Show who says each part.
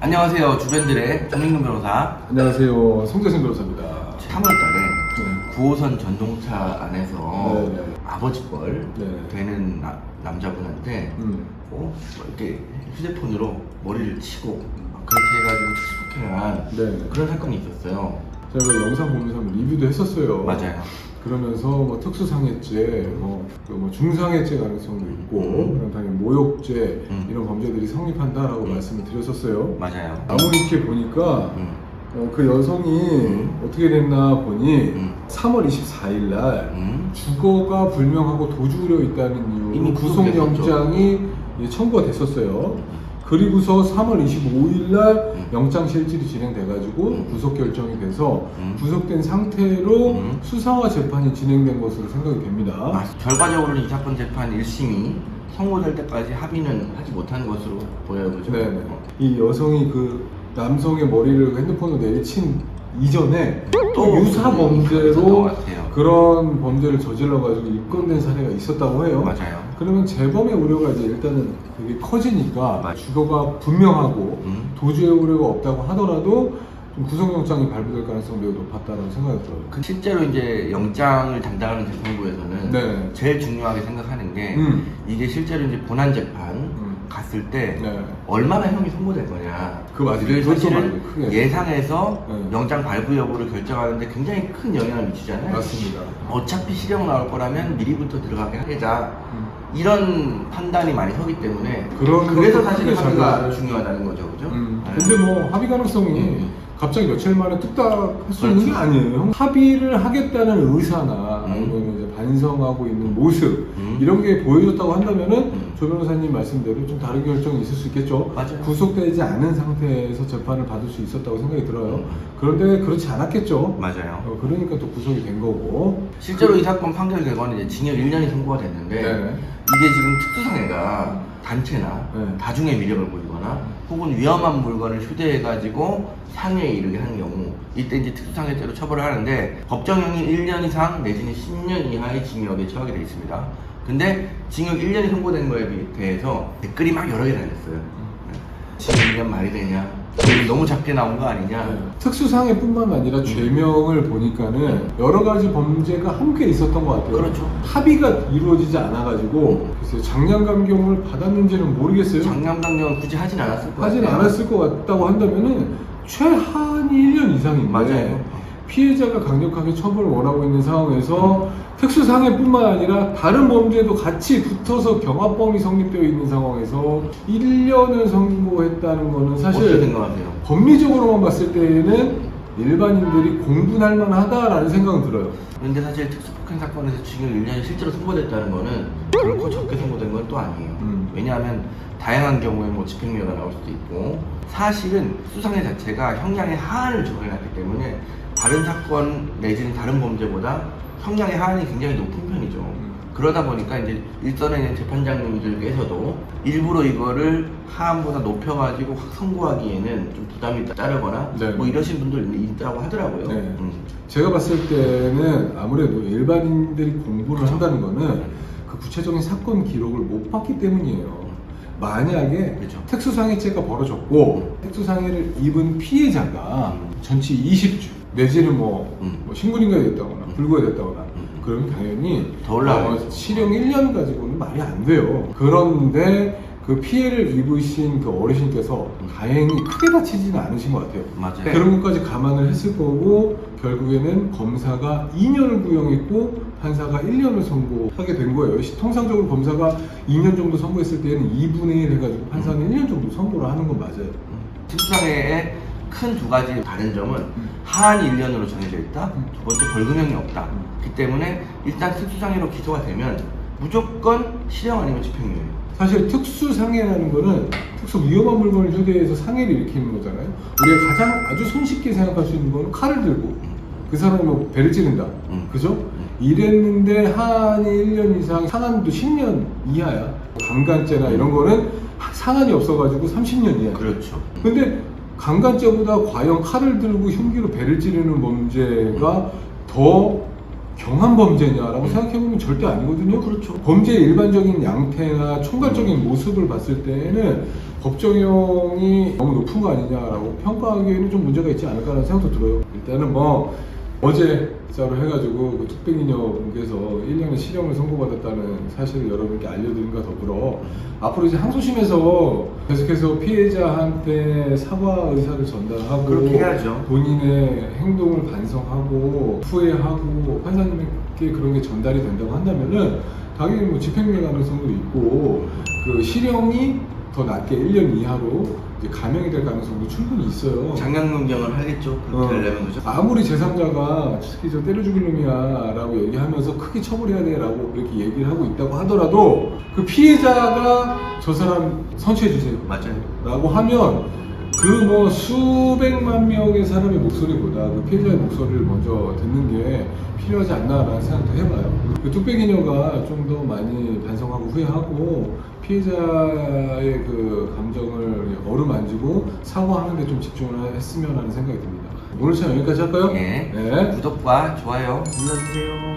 Speaker 1: 안녕하세요. 주변들의 정민근 변호사.
Speaker 2: 안녕하세요. 송재승 변호사입니다.
Speaker 1: 3월달에 9호선 전동차 안에서
Speaker 2: 네네.
Speaker 1: 아버지 뻘
Speaker 2: 네.
Speaker 1: 되는 남자분한테 이렇게 휴대폰으로 머리를 치고 막 그렇게 해가지고 특수폭행을 한
Speaker 2: 네.
Speaker 1: 그런 사건이 있었어요.
Speaker 2: 제가 그 영상 보면서 한번 리뷰도 했었어요.
Speaker 1: 맞아요.
Speaker 2: 그러면서 뭐 특수상해죄, 뭐 중상해죄 가능성도 있고, 그다음 당연히 모욕죄 이런 범죄들이 성립한다라고 말씀을 드렸었어요.
Speaker 1: 맞아요.
Speaker 2: 아무리 이렇게 보니까 그 여성이 어떻게 됐나 보니 3월 24일 날 주거가 불명하고 도주 우려 있다는
Speaker 1: 이미
Speaker 2: 이유로 구속영장이 청구가 됐었어요. 그리고서 3월 25일 날 영장 실질이 진행돼가지고 구속 결정이 돼서 구속된 상태로 수사와 재판이 진행된 것으로 생각이 됩니다.
Speaker 1: 결과적으로는 이 사건 재판 1심이 선고될 때까지 합의는 하지 못한 것으로 보여요. 그죠?
Speaker 2: 네네. 이 여성이 그 남성의 머리를 핸드폰으로 내리친 이전에 또 유사 범죄로 그런 범죄를 저질러가지고 입건된 사례가 있었다고 해요.
Speaker 1: 맞아요.
Speaker 2: 그러면 재범의 우려가 이제 일단은 되게 커지니까 주거가 분명하고 도주의 우려가 없다고 하더라도 좀 구속영장이 발부될 가능성이 매우 높았다고 생각이 들어요.
Speaker 1: 실제로 이제 영장을 담당하는 재판부에서는
Speaker 2: 네.
Speaker 1: 제일 중요하게 생각하는 게 이게 실제로 이제 본안 재판 갔을 때 얼마나 형이 선고될 거냐.
Speaker 2: 그 맞아요.
Speaker 1: 이걸 사실은
Speaker 2: 크게.
Speaker 1: 예상해서
Speaker 2: 네.
Speaker 1: 영장 발부 여부를 결정하는데 굉장히 큰 영향을 미치잖아요.
Speaker 2: 맞습니다.
Speaker 1: 어차피 실형 나올 거라면 미리부터 들어가게 하자. 이런 판단이 많이 서기 때문에 그래서 사실 합의가 중요하다는 거죠, 그죠?
Speaker 2: 근데 뭐 합의 가능성이 갑자기 며칠 만에 뚝딱 할 수 있는 게 아니에요. 합의를 하겠다는 의사나 아니면 이제 반성하고 있는 모습 이런 게 보여줬다고 한다면은 조 변호사님 말씀대로 좀 다른 결정이 있을 수 있겠죠.
Speaker 1: 맞아요.
Speaker 2: 구속되지 않은 상태에서 재판을 받을 수 있었다고 생각이 들어요. 그런데 그렇지 않았겠죠.
Speaker 1: 맞아요.
Speaker 2: 그러니까 또 구속이 된 거고.
Speaker 1: 실제로 이 사건 판결 결과는 이제 징역 1년이 선고가 됐는데
Speaker 2: 네.
Speaker 1: 이게 지금 특수상해가 단체나 다중의 위력을 보이거나 혹은 위험한 물건을 휴대해가지고 상해에 이르게 하는 경우 이때 이제 특수상해죄로 처벌을 하는데 법정형이 1년 이상 내지는 10년 이하의 징역에 처하게 되어 있습니다. 근데 징역 1년이 선고된 거에 대해서 댓글이 막 여러 개 달렸어요. 징역 1년 말이 되냐? 너무 작게 나온 거 아니냐?
Speaker 2: 특수상해뿐만 아니라 죄명을 보니까는 여러 가지 범죄가 함께 있었던 것 같아요.
Speaker 1: 그렇죠.
Speaker 2: 합의가 이루어지지 않아가지고 글쎄요, 장량감경을 받았는지는 모르겠어요.
Speaker 1: 장량감경은 굳이 하진 않았을 것 같아요.
Speaker 2: 하진 않았을 것 같다고 한다면은 최한이 1년 이상인데
Speaker 1: 맞아요.
Speaker 2: 피해자가 강력하게 처벌을 원하고 있는 상황에서 특수상해뿐만 아니라 다른 범죄도 같이 붙어서 경합범이 성립되어 있는 상황에서 1년을 선고했다는 거는 사실
Speaker 1: 어떻게 생각하세요?
Speaker 2: 법리적으로만 봤을 때는 일반인들이 공분할 만하다라는 생각은 들어요.
Speaker 1: 그런데 사실 특수폭행 사건에서 징역 1년이 실제로 선고됐다는 거는 결코 적게 선고된 건 또 아니에요. 왜냐하면 다양한 경우에 뭐 집행유예가 나올 수도 있고 사실은 수상해 자체가 형량의 하한을 적용해놨기 때문에 다른 사건 내지는 다른 범죄보다 형량의 하한이 굉장히 높은 편이죠. 그러다 보니까 이제 일선에 있는 재판장님들께서도 일부러 이거를 하한보다 높여가지고 확 선고하기에는 좀 부담이 따르거나 뭐 이러신 분들 있다고 하더라고요.
Speaker 2: 네. 제가 봤을 때는 아무래도 일반인들이 공부를 한다는 거는 그 구체적인 사건 기록을 못 봤기 때문이에요. 만약에 특수상해죄가 벌어졌고 특수상해를 입은 피해자가 전치 20주 내지는 뭐 신고인가 됐다거나 불구가 됐다거나 그러면 당연히
Speaker 1: 더 올라가요.
Speaker 2: 실형 1년 가지고는 말이 안 돼요. 그런데 그 피해를 입으신 그 어르신께서 다행히 크게 다치지는 않으신 것 같아요.
Speaker 1: 맞아요.
Speaker 2: 그런 것까지 감안을 했을 거고 결국에는 검사가 2년을 구형했고 판사가 1년을 선고하게 된 거예요. 통상적으로 검사가 2년 정도 선고했을 때는 2분의 1 해가지고 판사는 1년 정도 선고를 하는 건 맞아요.
Speaker 1: 특수상해의 큰 두 가지 다른 점은 하한이 1년으로 정해져 있다. 두 번째 벌금형이 없다. 그렇기 때문에 일단 특수상해로 기소가 되면 무조건 실형 아니면 집행유예예요.
Speaker 2: 사실 특수상해라는 거는 특수 위험한 물건을 휴대해서 상해를 일으키는 거잖아요. 우리가 가장 아주 손쉽게 생각할 수 있는 거는 칼을 들고 그 사람이 뭐 배를 찌른다. 그죠? 이랬는데 하한이 1년 이상, 상한도 10년 이하야. 강간죄나 이런 거는 상한이 없어가지고 30년 이하야.
Speaker 1: 그렇죠.
Speaker 2: 근데 강간죄보다 과연 칼을 들고 흉기로 배를 찌르는 범죄가 더 경한 범죄냐라고 생각해보면 절대 아니거든요.
Speaker 1: 그렇죠.
Speaker 2: 범죄의 일반적인 양태나 총괄적인 모습을 봤을 때는 법정형이 너무 높은 거 아니냐라고 평가하기에는 좀 문제가 있지 않을까라는 생각도 들어요. 일단은 뭐 어제자로 해가지고 그 특별인여 분께서 1년의 실형을 선고받았다는 사실을 여러분께 알려드린과 더불어 앞으로 이제 항소심에서 계속해서 피해자한테 사과 의사를 전달하고
Speaker 1: 그렇게 해야죠.
Speaker 2: 본인의 행동을 반성하고 후회하고 판사님께 그런 게 전달이 된다고 한다면은 당연히 뭐 집행유예 가능성도 있고 그 실형이 더 낮게 1년 이하로 이제 감형이 될 가능성도 충분히 있어요.
Speaker 1: 장량론경을 하겠죠. 그렇게 되려면 그죠?
Speaker 2: 아무리 제3자가 특히 저 때려 죽일 놈이야 라고 얘기하면서 크게 처벌해야 돼 라고 이렇게 얘기를 하고 있다고 하더라도 그 피해자가 저 사람 선처해주세요
Speaker 1: 맞아요.
Speaker 2: 라고 하면 그 뭐 수백만 명의 사람의 목소리보다 그 피해자의 목소리를 먼저 듣는 게 필요하지 않나라는 생각도 해봐요. 그 뚝배기녀가 좀 더 많이 반성하고 후회하고 피해자의 그 감정을 어루만지고 사과하는 데 좀 집중을 했으면 하는 생각이 듭니다. 오늘 참 여기까지 할까요?
Speaker 1: 네.
Speaker 2: 네.
Speaker 1: 구독과 좋아요 눌러주세요.